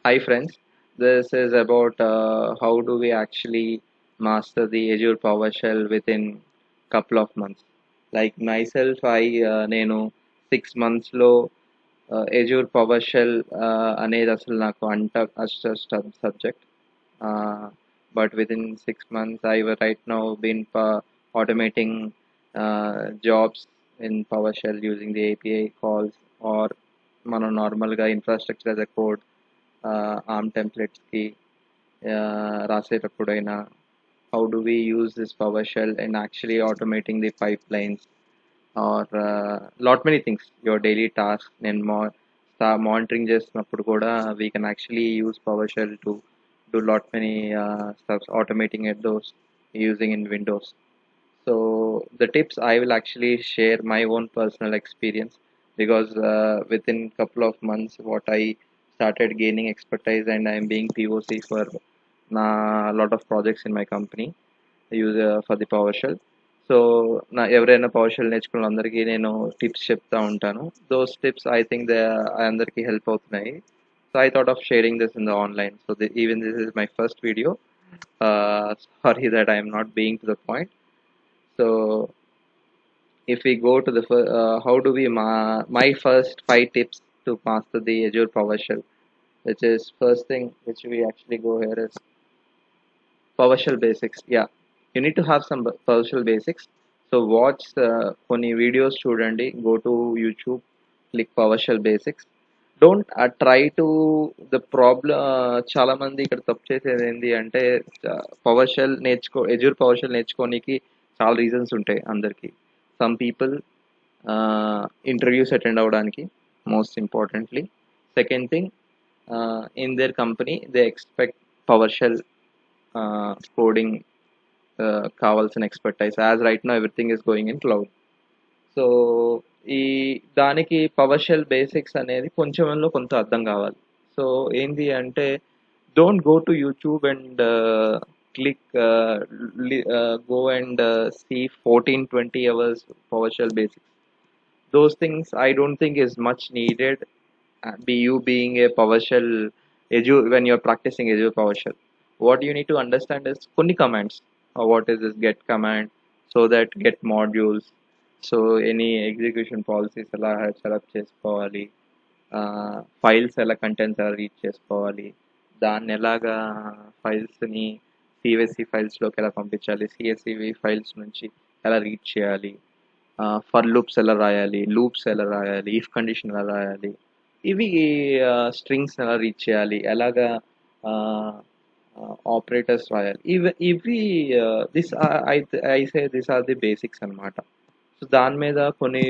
Hi friends, this is about how do we actually master the Azure PowerShell within couple of months. Like myself, నేను 6 months లో Azure PowerShell అనేది అసలు నాకు అంట subject. But within 6 months, right now been automating jobs in PowerShell using the API calls or మనం నార్మల్గా infrastructure as a code ARM టెంప్లెట్స్కి రాసేటప్పుడైనా how do we use this PowerShell in actually automating the pipelines or lot many things your daily tasks and more monitoring చేసినప్పుడు కూడా we can actually use PowerShell to do lot many stuff automating at those using in Windows. So the tips I will actually share my own personal experience because within couple of months what I started gaining expertise and I am being POC for a lot of projects in my company use for the PowerShell. So నా ఎవరైనా పవర్షెల్ నేర్చుకున్న అందరికీ నేను tips చెప్తా ఉంటాను. Those tips I think they అందరికీ help అవుతున్నాయి. So I thought of sharing this in the online. So even this is my first video. Sorry that I am not being to the point. So if we go to the how do we my first 5 tips to master the Azure PowerShell, which is first thing which we actually go here is PowerShell basics. Yeah, you need to have some PowerShell basics. So watch కొన్ని videos చూడండి. Go to YouTube, click PowerShell basics. Don't try to the problem. చాలా మంది ఇక్కడ తప్పు చేసేది ఏంటి అంటే PowerShell Azure PowerShell నేర్చుకోనికి చాలా రీజన్స్ ఉంటాయి అందరికి. Some people ఇంటర్వ్యూస్ అటెండ్ అవ్వడానికి most importantly. Second thing in their company they expect PowerShell coding కావాల్సిన expertise as right now everything is going in cloud. So ఈ దానికి పవర్ షెల్ బేసిక్స్ అనేది కొంచెంలో కొంత అర్థం కావాలి. సో ఏంది అంటే don't go to YouTube and click go and see 14-20 hours PowerShell basics. Those things I don't think is much needed. Be you being a PowerShell Azure when you're practicing Azure PowerShell, what you need to understand is కొన్ని commands. What is this get command? So that get modules. So any execution policies ఎలా setup చేసుకోవాలి, files ఎలా contents ఎలా read చేసుకోవాలి, దాన్ని ఎలాగా ఫైల్స్ని CSC ఫైల్స్లోకి ఎలా పంపించాలి, సిఎస్సివి ఫైల్స్ నుంచి ఎలా రీడ్ చేయాలి, ఫర్ లూప్స్ ఎలా రాయాలి, లూప్స్ ఎలా రాయాలి, ఇఫ్ కండిషన్ ఎలా రాయాలి, ఇవి స్ట్రింగ్స్ ఎలా రీడ్ చేయాలి, ఎలాగా ఆపరేటర్స్ రాయాలి, ఇవి this I say this are the basics అనమాట. సో దాని మీద కొన్ని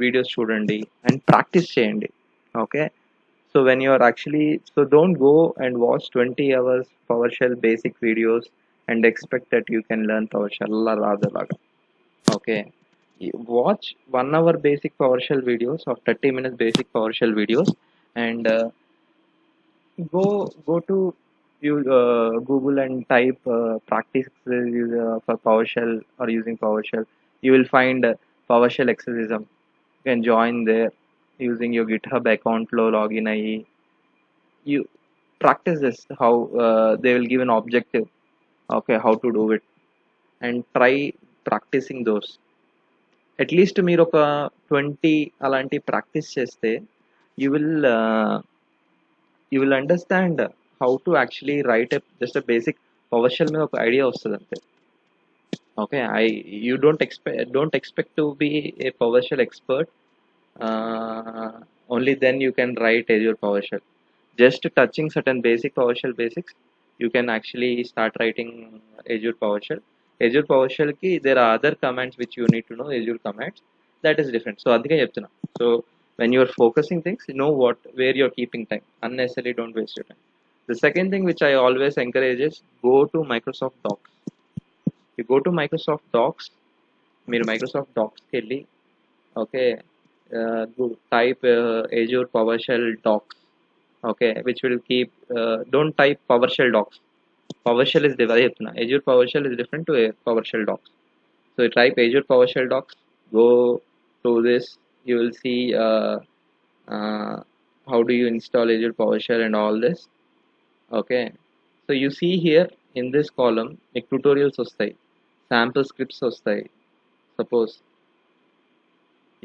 వీడియోస్ చూడండి అండ్ ప్రాక్టీస్ చేయండి. Okay, so when you are actually so don't go and watch 20 hours PowerShell basic videos and expect that you can learn PowerShell అలా రాదు అలాగా. Okay, watch 1 hour basic PowerShell videos or 30 minutes basic PowerShell videos and go to you Google and type practice for PowerShell or using PowerShell. You will find PowerShell exorcism. You can join there using your GitHub account లో login అయ్యి you practice this how they will give an objective, okay, how to do it and try practicing those. At least మీరు ఒక 20 అలాంటి practice చేస్తే you will you will understand how to actually write just basic PowerShell మీద ఒక idea వస్తుంది అంతే. Okay, you don't expect to be a PowerShell expert. Only then you can write Azure PowerShell. Just touching certain basic PowerShell basics, you can actually start writing Azure PowerShell. Azure PowerShell ki there are other commands which you need to know. Azure commands, that is different. So adhika cheptuna. So when you are focusing things, you know what where you are keeping time. Unnecessarily don't waste your time. The second thing which I always encourage is go to Microsoft Docs. You go to Microsoft Docs, మీరు Microsoft Docs కి వెళ్ళి okay type Azure PowerShell docs. Okay, which will keep don't type PowerShell docs. PowerShell is different. Azure PowerShell is different to a PowerShell docs. So you type Azure PowerShell docs, go to this, you will see uh, how do you install Azure PowerShell and all this. Okay, so you see here in this column మీకు tutorials వస్తాయి, sample scripts వస్తాయి. Suppose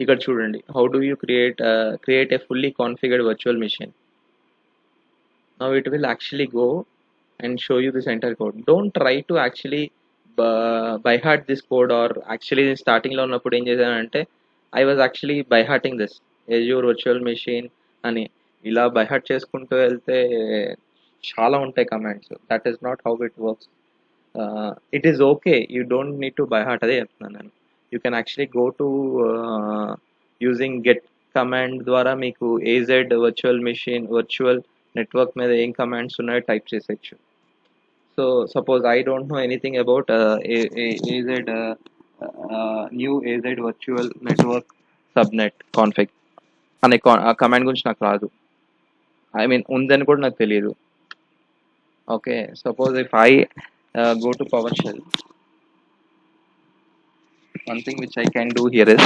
ఇక్కడ చూడండి, how do you create a fully configured virtual machine. Now it will actually go and show you this entire code. Don't try to actually by heart this code, or actually starting లో ఉన్నప్పుడు ఏం చేశానంటే I was actually by hearting this Azure virtual machine అని ఇలా by heart చేసుకుంటూ వెళ్తే చాలా ఉంటాయి commands. That is not how it works. It is okay, you don't need to by heart, అదే చెప్తున్నాను నేను. You can actually go to using get command ద్వారా మీకు AZ virtual machine virtual network మీద ఏం కమాండ్స్ ఉన్నాయో టైప్ చేసేయచ్చు. So suppose I don't know anything about AZ new AZ virtual network subnet config అనే కమాండ్ గురించి నాకు రాదు. ఐ మీన్ ఉందని కూడా నాకు తెలియదు. Okay, suppose if I go to PowerShell, one thing which I can do here is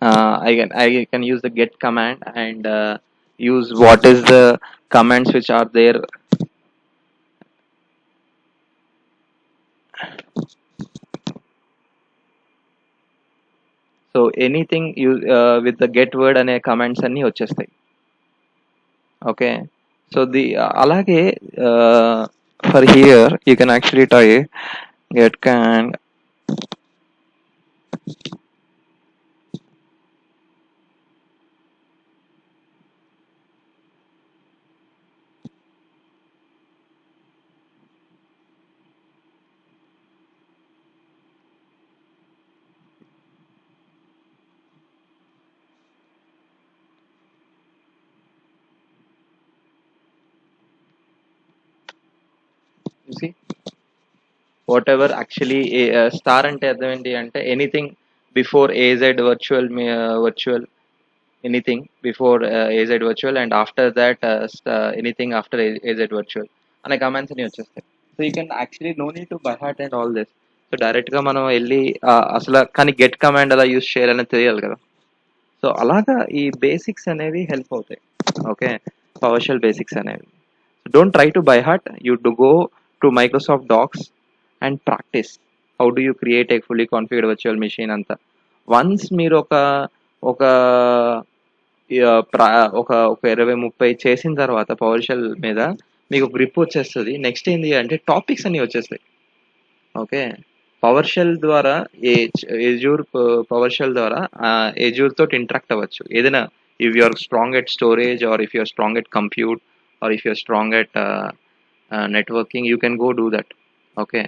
I can use the get command and use what is the commands which are there. So anything you with the get word అనే commands అన్ని వచ్చేస్తాయి. Okay, so the అలాగే for here you can actually type get can you see whatever actually star అంటే అర్థం ఏంటి అంటే anything before AZ virtual anything before AZ virtual and after that anything after AZ virtual అనే commands అన్ని వచ్చేస్తాయి. So you can actually no need to by heart and all this. So డైరెక్ట్గా మనం వెళ్ళి అసలు కానీ గెట్ కమాండ్ అలా use చేయాలని తెలియాలి కదా. సో అలాగా ఈ బేసిక్స్ అనేవి హెల్ప్ అవుతాయి. ఓకే, పవర్షెల్ బేసిక్స్ అనేవి. Don't try to by heart, you to go to Microsoft docs and practice how do you create a fully configured virtual machine అంతా. వన్స్ మీరు ఒక ఒక ఒక 20-30 చేసిన తర్వాత పవర్షెల్ మీద మీకు గ్రిప్ వచ్చేస్తుంది. నెక్స్ట్ ఏంటి అంటే టాపిక్స్ అన్ని వచ్చేస్తాయి. ఓకే, పవర్షెల్ ద్వారా ఎజూర్ పవర్షెల్ ద్వారా ఎజూర్ తోటి ఇంటరాక్ట్ అవ్వచ్చు. ఏదైనా if you're strong at storage or if you're strong at compute or if you're strong at networking you can go do that. Okay,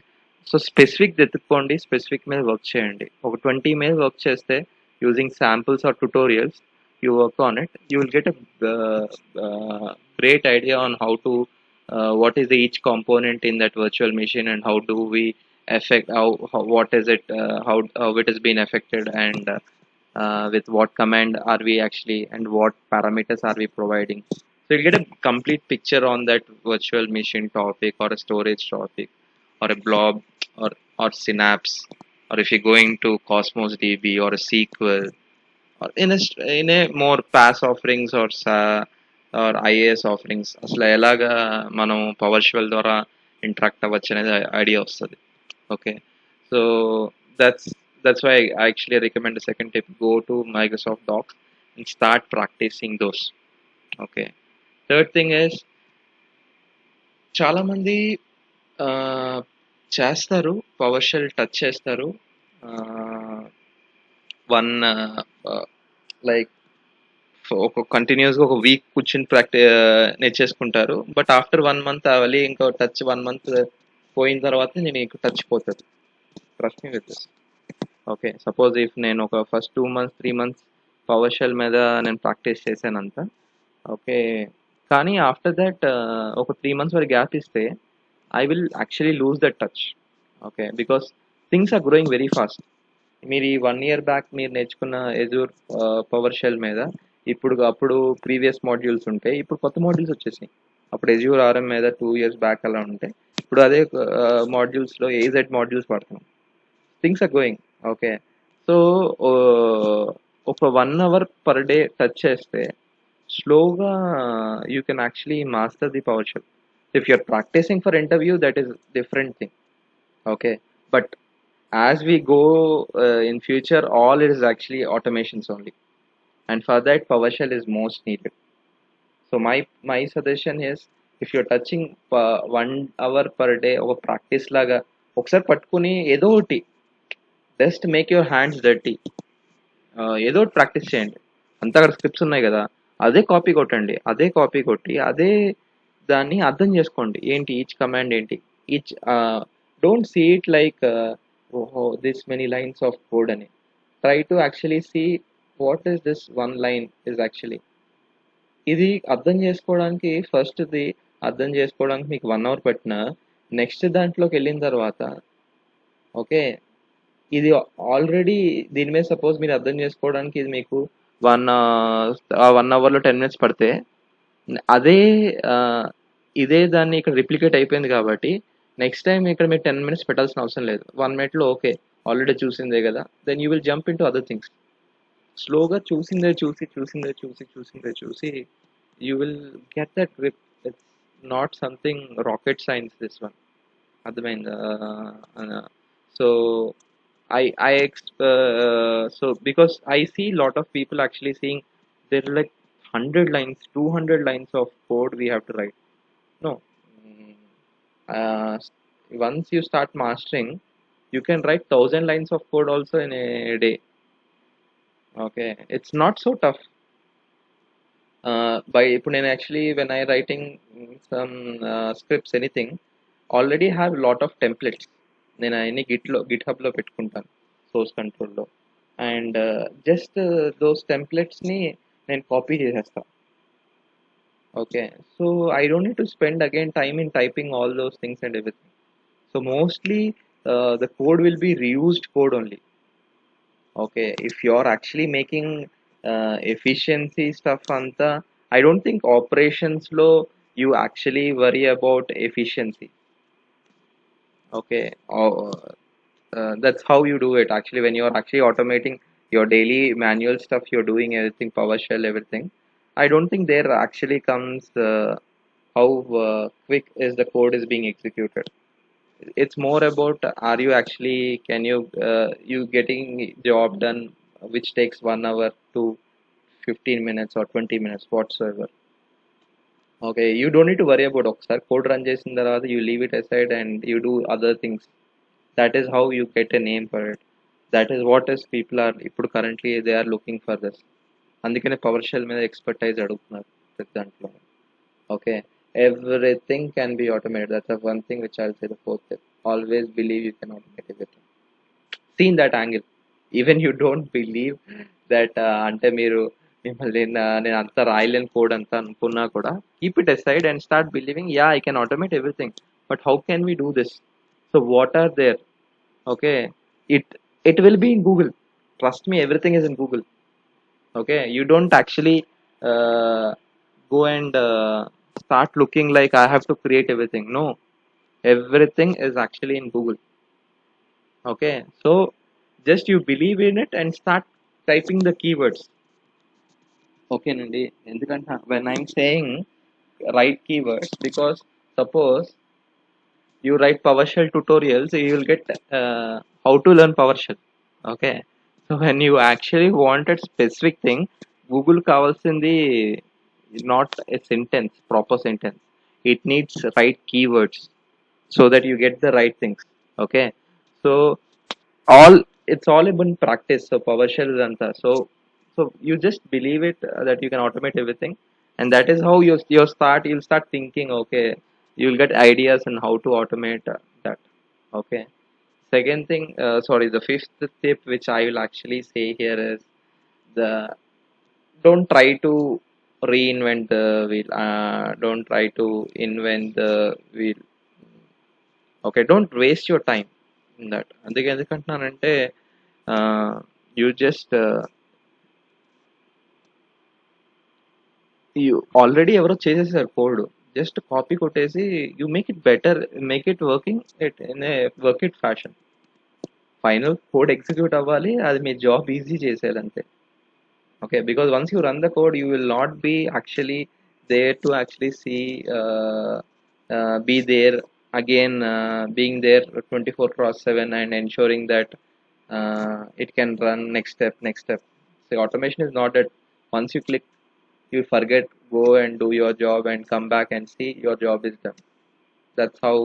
so specific వెతుక్కోండి, స్పెసిఫిక్ మీద work చేయండి. ఒక 20 మీద వర్క్ చేస్తే using samples or tutorials you work on it, you will get a great idea on how to what is the each component in that virtual machine and how do we affect how what is it how it has been affected and with what command are we actually and what parameters are we providing. So you'll get a complete picture on that virtual machine topic or a storage topic or a blob or synapse, or if you're going to Cosmos DB or a SQL or in a more PaaS offerings or IaaS offerings అసలు ఎలాగా మనం పవర్షెల్ ద్వారా interact అవ్వచ్చు అనేది idea వస్తుంది. Okay, so that's why I actually recommend the second tip, go to Microsoft Docs and start practicing those. Okay, third thing is చాలా మంది చేస్తారు, పవర్షెల్ టచ్ చేస్తారు, వన్ లైక్ ఒక కంటిన్యూస్గా ఒక వీక్ కూర్చుని నేర్చేసుకుంటారు. బట్ ఆఫ్టర్ 1 month అవ్వాలి, ఇంకో టచ్ 1 month పోయిన తర్వాత నేను ఇంకో టచ్ పోతుంది. Trust me with this. Okay, suppose if నేను ఒక ఫస్ట్ 2 months 3 months పవర్షెల్ మీద నేను ప్రాక్టీస్ చేశానంత. ఓకే, కానీ ఆఫ్టర్ దట్ ఒక 3 months వరకు గ్యాప్ ఇస్తే I will actually lose that touch. Okay, because things are growing very fast. మీరు ఈ 1 year బ్యాక్ మీరు నేర్చుకున్న ఎజూర్ పవర్షెల్ మీద అప్పుడు ప్రీవియస్ మాడ్యూల్స్ ఉంటాయి, ఇప్పుడు కొత్త మాడ్యూల్స్ వచ్చేసాయి. అప్పుడు ఎజూర్ ఆర్ఎం మీద 2 years బ్యాక్ అలా ఉంటే ఇప్పుడు అదే మాడ్యూల్స్లో ఏజెడ్ మాడ్యూల్స్ వాడతాం. Things are going. Okay. So ఒక 1 hour పర్ డే టచ్ చేస్తే స్లోగా you can actually master the PowerShell. If you're practising for interview that is different thing. Okay, but as we go in future, all it is actually automations only, and for that PowerShell is most needed. So my suggestion is, if you're touching 1 hour per day ఒక practice లాగా ఒకసారి పట్టుకుని ఏదో ఒకటి just make your hands dirty, ఏదో ఒకటి practice చేయండి. అంతా అక్కడ స్క్రిప్ట్స్ ఉన్నాయి కదా, అదే కాపీ కొట్టండి, అదే కాపీ కొట్టి అదే దాన్ని అర్థం చేసుకోండి. ఏంటి ఈచ్ కమాండ్ ఏంటి, each don't see it like this many lines of code అని. Try to actually see what is this one line is actually. ఇది అర్థం చేసుకోవడానికి ఫస్ట్ది అర్థం చేసుకోవడానికి మీకు 1 hour పట్టిన, నెక్స్ట్ దాంట్లోకి వెళ్ళిన తర్వాత ఓకే ఇది ఆల్రెడీ దీని మీద సపోజ్ మీరు అర్థం చేసుకోవడానికి ఇది మీకు 1 hourలో 10 minutes పడితే, అదే ఇదే దాన్ని ఇక్కడ రిప్లికేట్ అయిపోయింది కాబట్టి నెక్స్ట్ టైం ఇక్కడ మీరు 10 minutes పెట్టాల్సిన అవసరం లేదు. 1 minute ఓకే ఆల్రెడీ చూసిందే కదా, then you will jump in to other things. స్లోగా చూసి you will get that grip. It's not something rocket science this one. అర్థమైందా? So so because I see lot of people actually seeing there are like 100 lines, 200 lines of code we have to write. No. Mm, uh, Once you start mastering, you can write 1,000 lines of code also in a day. Okay, it's not so tough. By ఇప్పుడు నేను actually when I writing some scripts anything, already have lot of templates. నేను అవన్నీ గిట్హబ్లో పెట్టుకుంటాను, source కంట్రోల్లో. And just those టెంప్లెట్స్ని నేను copy చేసేస్తాను. Okay, so I don't need to spend again time in typing all those things and everything. So mostly the code will be reused code only. Okay, if you're actually making efficiency stuff anta, I don't think operations lo you actually worry about efficiency. Okay, that's how you do it actually. When you're actually automating your daily manual stuff, you're doing everything PowerShell, everything. I don't think there actually comes how quick is the code is being executed. It's more about are you actually can you getting job done which takes 1 hour to 15 minutes or 20 minutes whatsoever. Okay, you don't need to worry about ఒకసారి code run చేసిన తర్వాత you leave it aside and you do other things. That is how you get a name for it. That is what is people are ఇప్పుడు currently they are looking for this. అందుకనే PowerShell మీద expertise అడుగుతున్నారు ప్రతి దాంట్లో. Okay, everything can be automated. That's the one thing which I'll say, the fourth tip. Always believe you can automate everything. See in that angle. Even you don't believe that అంటే మీరు మిమ్మల్ని నేను అంతా రాయలేని code అంతా అనుకున్నా కూడా keep it aside and start believing, yeah, I can automate everything. But how can we do this? So what are there? Okay, it it will be in Google. Trust me, everything is in Google. Okay, you don't actually go and start looking like I have to create everything. No, everything is actually in Google. Okay, so just you believe in it and start typing the keywords. Okay, Nandi, ఎందుకంటే when I'm saying write keywords, because suppose you write PowerShell tutorials, you will get how to learn PowerShell. Okay, so when you actually wanted specific thing, Google కావాల్సింది not a sentence, proper sentence. It needs right keywords so that you get the right things. Okay, so all it's all about practice. So PowerShell is anta. So you just believe it that you can automate everything, and that is how you'll start thinking. Okay, you'll get ideas on how to automate that. Okay, second thing, sorry, the fifth tip which I will actually say here is the don't try to reinvent the wheel. Don't try to invent the wheel. Okay, don't waste your time in that. అందుకే ఎందుకంటున్నానంటే you just you already ఎవరో చేసేసారు code, just copy కొట్టేసి you make it better, make it working it in a work it fashion. Final code execute అవ్వాలి, అది మీ job easy చేసేయాలి అంతే. Okay, because once you run the code you will not be actually there to actually see be there again, being there 24 cross 7 and ensuring that it can run next step. So automation is not that once you click you forget, go and do your job and come back and see your job is done. That's how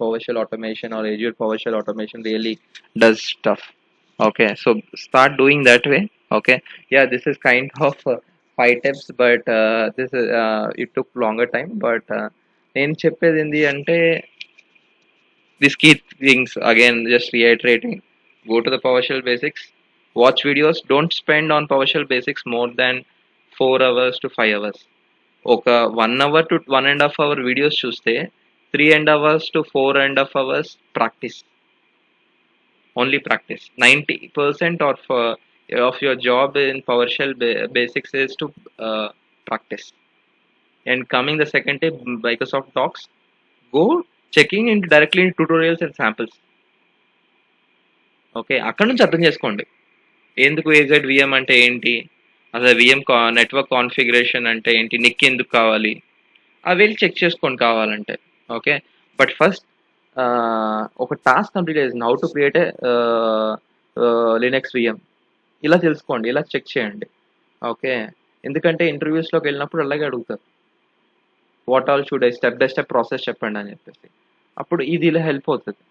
PowerShell automation or Azure PowerShell automation really does stuff. Okay, so start doing that way. Okay, yeah, this is kind of 5 tips, but this is it took longer time, but నేను చెప్పేది ఏంటి అంటే these key things again, just reiterating: go to the PowerShell basics, watch videos, don't spend on PowerShell basics more than 4 hours to 5 hours. ఒక 1 hour to 1.5 hour videos చూస్తే 3.5 hours to 4.5 hours practice, only practice. 90% of your job in PowerShell basics is to practice. And coming the second tip, Microsoft Docs, go checking into directly into tutorials and samples. Okay, అక్కడ నుంచి అర్థం చేసుకోండి ఎందుకు AZ VM అంటే ఏంటి, అసలు VM network configuration అంటే ఏంటి, నిక్ ఎందుకు కావాలి, అవి వెళ్ళి చెక్ చేసుకోండి కావాలంటే. ఓకే, బట్ ఫస్ట్ ఒక టాస్క్ కంప్లీట్ చేసింది, how to create Linux VM, ఇలా తెలుసుకోండి, ఇలా చెక్ చేయండి. ఓకే, ఎందుకంటే ఇంటర్వ్యూస్లోకి వెళ్ళినప్పుడు అలాగే అడుగుతారు, what all should I step by step process చెప్పండి అని చెప్పేసి, అప్పుడు ఇది ఇలా హెల్ప్ అవుతుంది.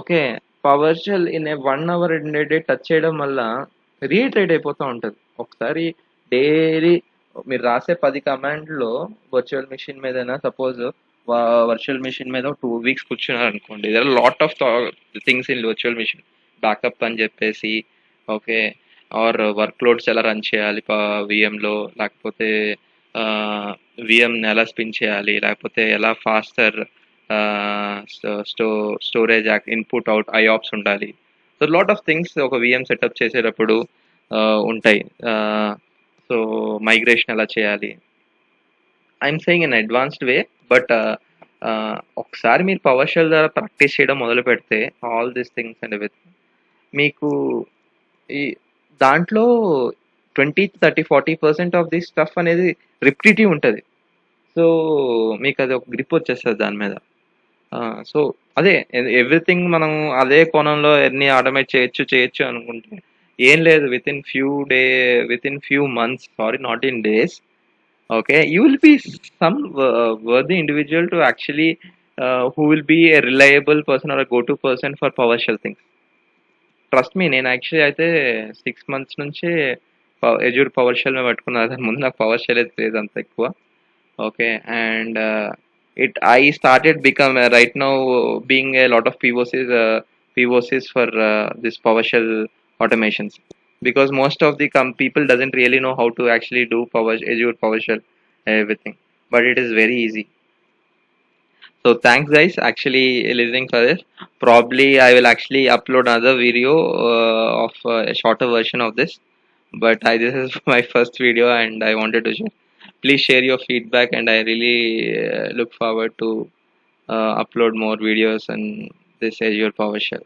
Okay, PowerShell in a 1 hour in a day touch చేయడం వల్ల రీట్రేట్ అయిపోతూ ఉంటుంది. ఒకసారి డైలీ మీరు రాసే 10 కమాండ్లో వర్చువల్ మిషన్ మీదైనా సపోజ్ వర్చువల్ మిషన్ మీద 2 weeks కూర్చున్నారు అనుకోండి, there lot of things in virtual machine, backup అని చెప్పేసి, ఓకే, ఆర్ వర్క్ లోడ్స్ ఎలా రన్ చేయాలి విఎంలో, లేకపోతే విఎం ఎలా స్పిన్ చేయాలి, లేకపోతే ఎలా faster storage input out IOPS ఉండాలి. సో లాట్ ఆఫ్ థింగ్స్ ఒక విఎం సెటప్ చేసేటప్పుడు ఉంటాయి. సో మైగ్రేషన్ ఎలా చేయాలి, I'm saying in advanced way, but ఒకసారి మీరు పవర్షెల్ ద్వారా ప్రాక్టీస్ చేయడం మొదలు పెడితే all these things and everything మీకు ఈ దాంట్లో 20, 30, 40% ఆఫ్ ది స్టఫ్ అనేది రిపిటేటివ్ ఉంటుంది. సో మీకు అది ఒక గ్రిప్ వచ్చేస్తుంది దాని మీద. సో అదే ఎవ్రీథింగ్ మనం అదే కోణంలో ఎన్ని ఆటోమేట్ చేయొచ్చు అనుకుంటే ఏం లేదు, with in few months, sorry not in days, okay, you will be some worthy individual to actually who will be a reliable person or a go-to person for PowerShell things. Trust me, నేను actually అయితే 6 months నుంచే Azure పవర్షెల్ మీద పట్టుకున్నా, దాని ముందు నాకు పవర్షెల్ అయితే లేదు అంత ఎక్కువ. Okay, and I started become right now being a lot of POCs for this PowerShell automations, because most of the people doesn't really know how to actually do Azure PowerShell everything, but it is very easy. So thanks guys actually listening for this. Probably I will actually upload another video of a shorter version of this, but this is my first video and I wanted to share. Please share your feedback and I really look forward to upload more videos on this Azure PowerShell.